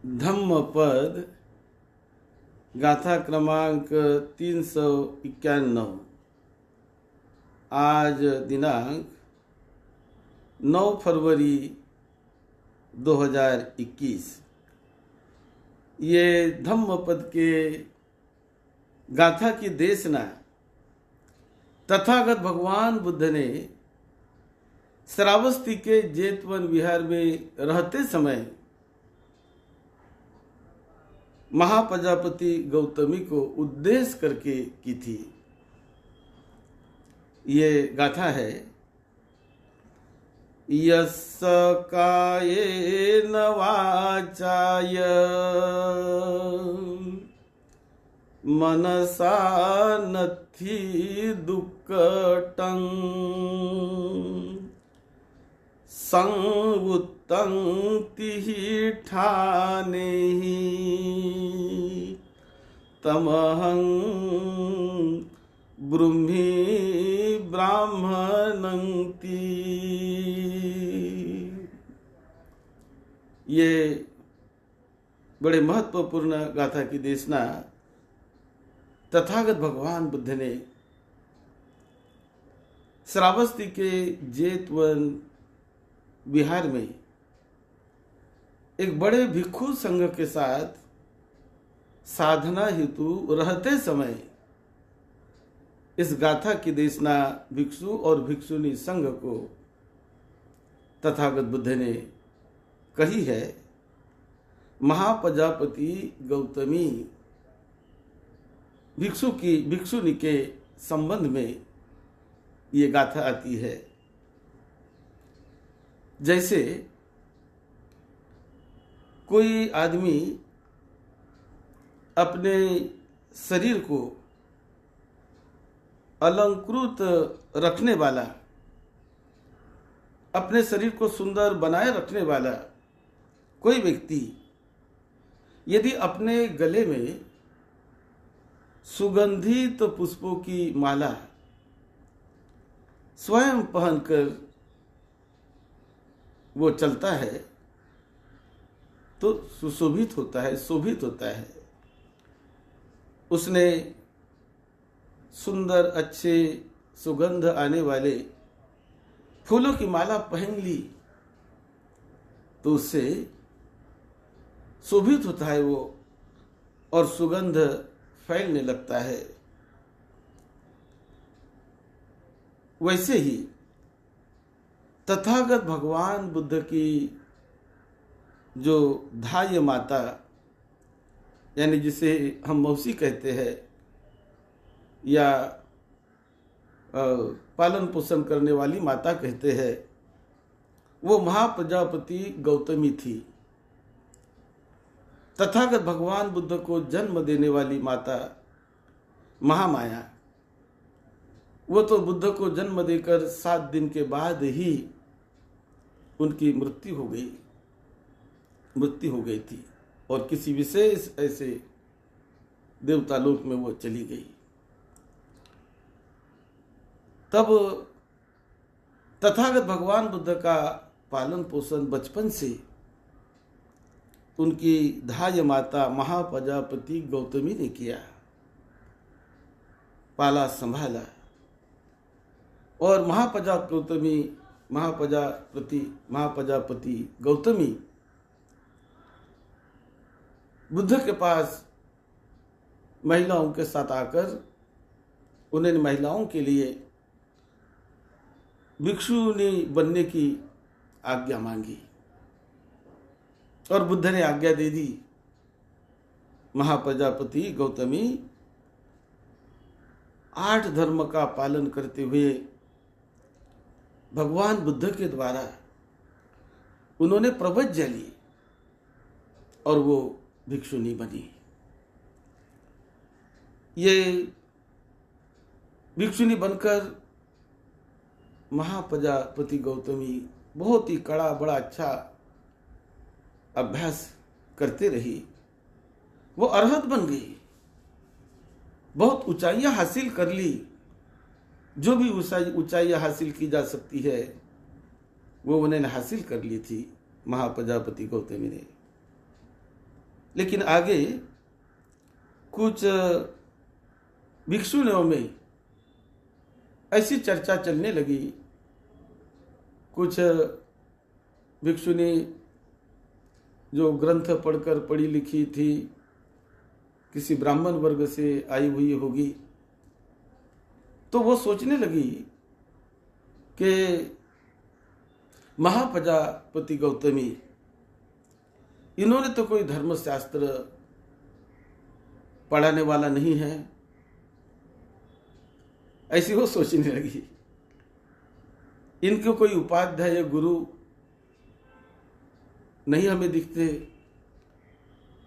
धम्मपद गाथा क्रमांक 391। आज दिनांक 9 फरवरी 2021। ये धम्मपद के गाथा की देशना तथागत भगवान बुद्ध ने श्रावस्ती के जेतवन विहार में रहते समय महाप्रजापति गौतमी को उद्देश्य करके की थी। ये गाथा है। यस्स कायेन वाचाय मनसा नथि दुक्कटं संवुत्तं तिहि ठानेहि तमहं ब्रूहि ब्राह्मणंति। ये बड़े महत्वपूर्ण गाथा की देशना तथागत भगवान बुद्ध ने श्रावस्ती के जेतवन बिहार में एक बड़े भिक्षु संघ के साथ साधना हेतु रहते समय इस गाथा की देशना भिक्षु और भिक्षुनी संघ को तथागत बुद्ध ने कही है। महाप्रजापति गौतमी भिक्षुनी के संबंध में ये गाथा आती है। जैसे कोई आदमी अपने शरीर को अलंकृत रखने वाला, अपने शरीर को सुंदर बनाए रखने वाला कोई व्यक्ति यदि अपने गले में सुगंधित पुष्पों की माला स्वयं पहनकर वो चलता है तो सुशोभित होता है, शोभित होता है। उसने सुंदर अच्छे सुगंध आने वाले फूलों की माला पहन ली तो उससे शोभित होता है वो और सुगंध फैलने लगता है। वैसे ही तथागत भगवान बुद्ध की जो धाय माता यानी जिसे हम मौसी कहते हैं या पालन पोषण करने वाली माता कहते हैं, वो महाप्रजापति गौतमी थी। तथागत भगवान बुद्ध को जन्म देने वाली माता महामाया, वो तो बुद्ध को जन्म देकर 7 दिन के बाद ही उनकी मृत्यु हो गई थी और किसी विशेष ऐसे देवता लोक में वो चली गई। तब तथागत भगवान बुद्ध का पालन पोषण बचपन से उनकी धाय माता महाप्रजापति गौतमी ने किया, पाला संभाला। और महाप्रजापति गौतमी बुद्ध के पास महिलाओं के साथ आकर उन्होंने महिलाओं के लिए भिक्षुनी बनने की आज्ञा मांगी और बुद्ध ने आज्ञा दे दी। महाप्रजापति गौतमी 8 धर्म का पालन करते हुए भगवान बुद्ध के द्वारा उन्होंने प्रवज्ञा ली और वो भिक्षुनी बनी। ये भिक्षुनी बनकर महाप्रजापति गौतमी बहुत ही कड़ा बड़ा अच्छा अभ्यास करते रही। वो अरहत बन गई, बहुत ऊंचाइयां हासिल कर ली। जो भी ऊंचाइयां हासिल की जा सकती है वो उन्होंने हासिल कर ली थी महाप्रजापति गौतमी ने। लेकिन आगे कुछ भिक्षुनियों में ऐसी चर्चा चलने लगी। कुछ भिक्षुनी जो ग्रंथ पढ़कर पढ़ी लिखी थी, किसी ब्राह्मण वर्ग से आई हुई होगी, तो वो सोचने लगी कि महाप्रजापति गौतमी, इन्होंने तो कोई धर्मशास्त्र पढ़ाने वाला नहीं है। ऐसी वो सोचने लगी। इनको कोई उपाध्याय गुरु नहीं हमें दिखते।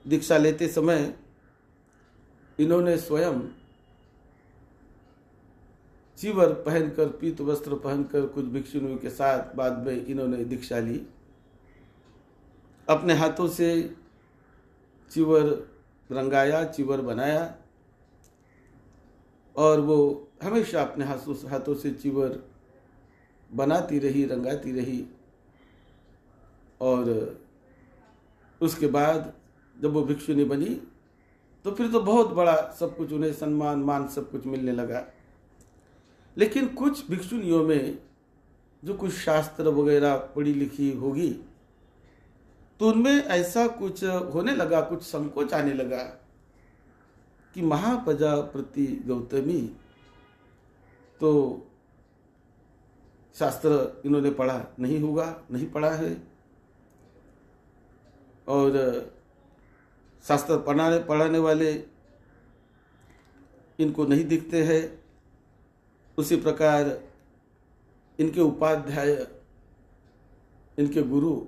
दीक्षा लेते समय इन्होंने स्वयं चीवर पहनकर, पीत वस्त्र पहनकर कुछ भिक्षुनियों के साथ बाद में इन्होंने दीक्षा ली। अपने हाथों से चीवर रंगाया, चीवर बनाया, और वो हमेशा अपने हाथों से चीवर बनाती रही, रंगाती रही। और उसके बाद जब वो भिक्षुनी बनी तो फिर तो बहुत बड़ा सब कुछ, उन्हें सम्मान मान सब कुछ मिलने लगा। लेकिन कुछ भिक्षुनियों में जो कुछ शास्त्र वगैरह पढ़ी लिखी होगी, तो उनमें ऐसा कुछ होने लगा, कुछ संकोच आने लगा कि महाप्रजापति गौतमी तो शास्त्र इन्होंने पढ़ा नहीं होगा, नहीं पढ़ा है, और शास्त्र पढ़ाने वाले इनको नहीं दिखते हैं। उसी प्रकार इनके उपाध्याय, इनके गुरु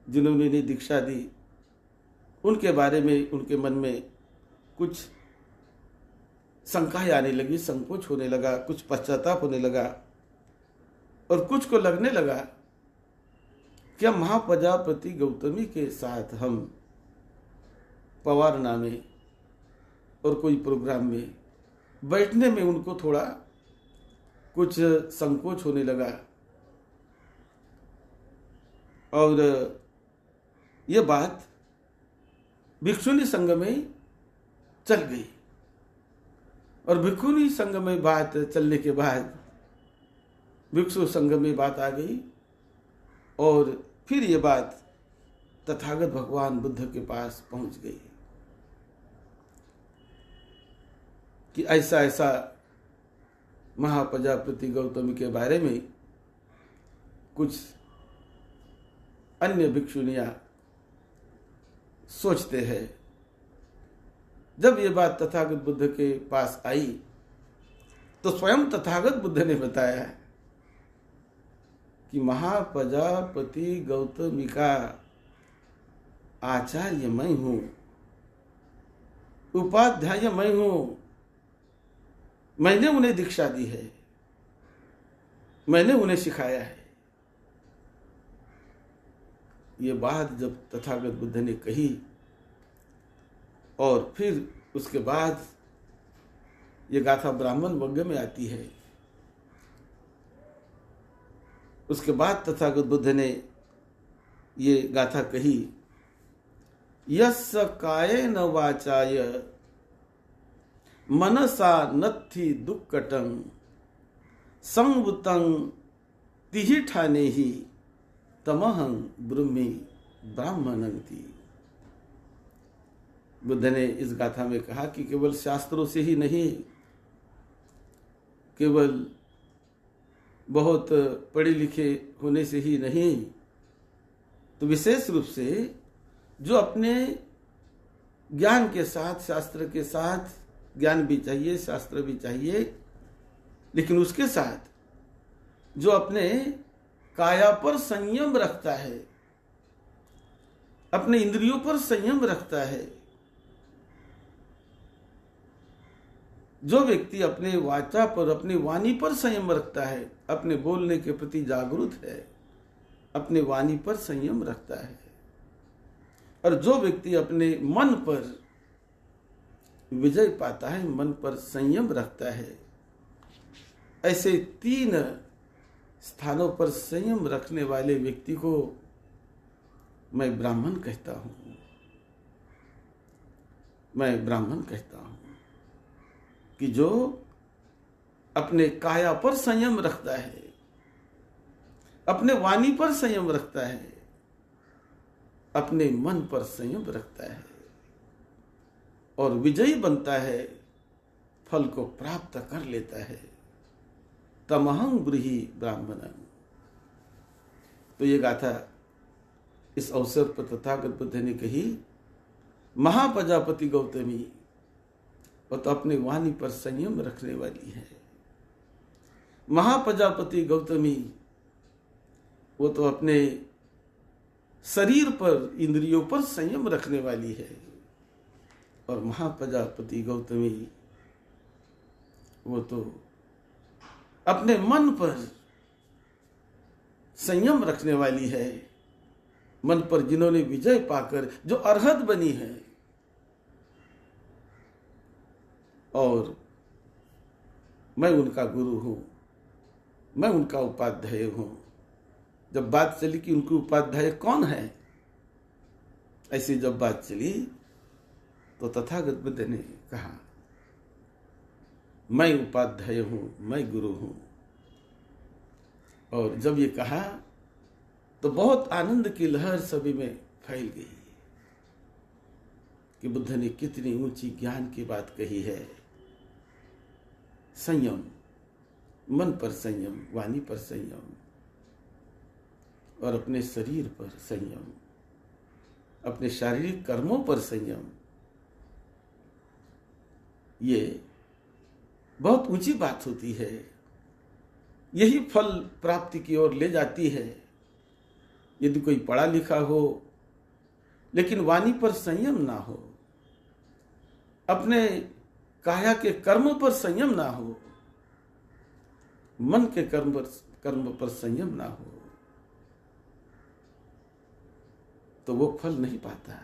जिन्होंने इन्हें दीक्षा दी, उनके बारे में उनके मन में कुछ शंकाएं आने लगी, संकोच होने लगा, कुछ पश्चाताप होने लगा, और कुछ को लगने लगा कि महाप्रजापति गौतमी के साथ हम पवारना में और कोई प्रोग्राम में बैठने में उनको थोड़ा कुछ संकोच होने लगा। और ये बात भिक्षुनी संघ में चल गई, और भिक्षुनी संघ में बात चलने के बाद भिक्षु संघ में बात आ गई, और फिर ये बात तथागत भगवान बुद्ध के पास पहुंच गई कि ऐसा ऐसा महाप्रजापति गौतमी के बारे में कुछ अन्य भिक्षुनियां सोचते हैं। जब ये बात तथागत बुद्ध के पास आई तो स्वयं तथागत बुद्ध ने बताया कि महाप्रजापति गौतमी का आचार्य मैं हूं, उपाध्याय मैं हूं, मैंने उन्हें दीक्षा दी है, मैंने उन्हें सिखाया है। ये बात जब तथागत बुद्ध ने कही, और फिर उसके बाद ये गाथा ब्राह्मण वर्ग में आती है। उसके बाद तथागत बुद्ध ने ये गाथा कही, यस्य कायेन वाचाय मनसा नत्थि दुक्कटं संवुतं तिहिठाने ही तमहं ब्रह्मी ब्राह्मणंति। बुद्ध ने इस गाथा में कहा कि केवल शास्त्रों से ही नहीं, केवल बहुत पढ़े लिखे होने से ही नहीं, तो विशेष रूप से जो अपने ज्ञान के साथ, शास्त्र के साथ, ज्ञान भी चाहिए, शास्त्र भी चाहिए, लेकिन उसके साथ जो अपने काया पर संयम रखता है, अपने इंद्रियों पर संयम रखता है, जो व्यक्ति अपने वाचा पर, अपनी वाणी पर संयम रखता है, अपने बोलने के प्रति जागरूक है, अपने वाणी पर संयम रखता है, और जो व्यक्ति अपने मन पर विजय पाता है, मन पर संयम रखता है, ऐसे 3 स्थानों पर संयम रखने वाले व्यक्ति को मैं ब्राह्मण कहता हूं। मैं ब्राह्मण कहता हूं कि जो अपने काया पर संयम रखता है, अपने वाणी पर संयम रखता है, अपने मन पर संयम रखता है और विजयी बनता है, फल को प्राप्त कर लेता है। तमहं ब्रूहि ब्राह्मणं। तो ये गाथा इस अवसर पर तथागत बुद्ध ने कही। महाप्रजापति गौतमी वो तो अपने वाणी पर संयम रखने वाली है। महाप्रजापति गौतमी वो तो अपने शरीर पर, इंद्रियों पर संयम रखने वाली है। और महाप्रजापति गौतमी वो तो अपने मन पर संयम रखने वाली है। मन पर जिन्होंने विजय पाकर जो अरहत बनी है और मैं उनका गुरु हूं, मैं उनका उपाध्याय हूं। जब बात चली कि उनके उपाध्याय कौन है, ऐसी जब बात चली तो तथागत बुद्ध ने कहा मैं उपाध्याय हूं, मैं गुरु हूं। और जब ये कहा तो बहुत आनंद की लहर सभी में फैल गई कि बुद्ध ने कितनी ऊंची ज्ञान की बात कही है। संयम, मन पर संयम, वाणी पर संयम और अपने शरीर पर संयम, अपने शारीरिक कर्मों पर संयम। ये बहुत ऊंची बात होती है। यही फल प्राप्ति की ओर ले जाती है। यदि कोई पढ़ा लिखा हो लेकिन वाणी पर संयम ना हो, अपने काया के कर्म पर संयम ना हो, मन के कर्म पर संयम ना हो, तो वो फल नहीं पाता,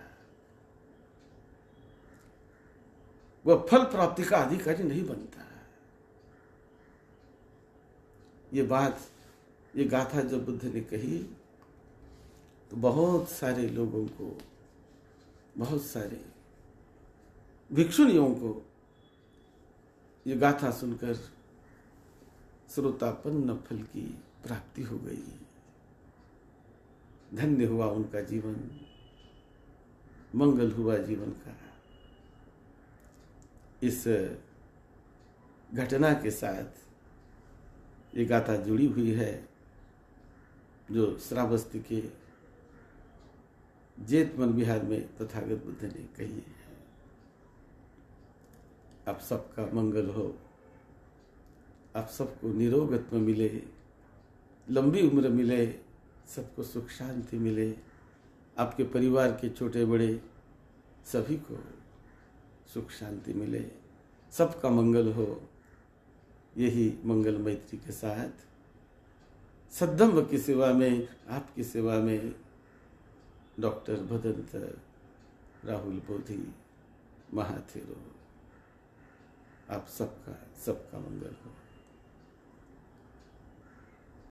वह फल प्राप्ति का अधिकारी नहीं बनता। ये बात, ये गाथा जब बुद्ध ने कही तो बहुत सारे लोगों को, बहुत सारे भिक्षुणियों को ये गाथा सुनकर श्रोतापन्न फल की प्राप्ति हो गई। धन्य हुआ उनका जीवन, मंगल हुआ जीवन का। इस घटना के साथ ये गाथा जुड़ी हुई है जो श्रावस्ती के जेत मन विहार में तथागत बुद्ध ने कही है। आप सबका मंगल हो, आप सबको निरोगत्व मिले, लंबी उम्र मिले, सबको सुख शांति मिले, आपके परिवार के छोटे बड़े सभी को सुख शांति मिले, सबका मंगल हो। यही मंगल मैत्री के साथ सद्धम्म की सेवा में, आपकी सेवा में डॉक्टर भदंत राहुल बोधी महाथेरो। आप सबका मंगल हो।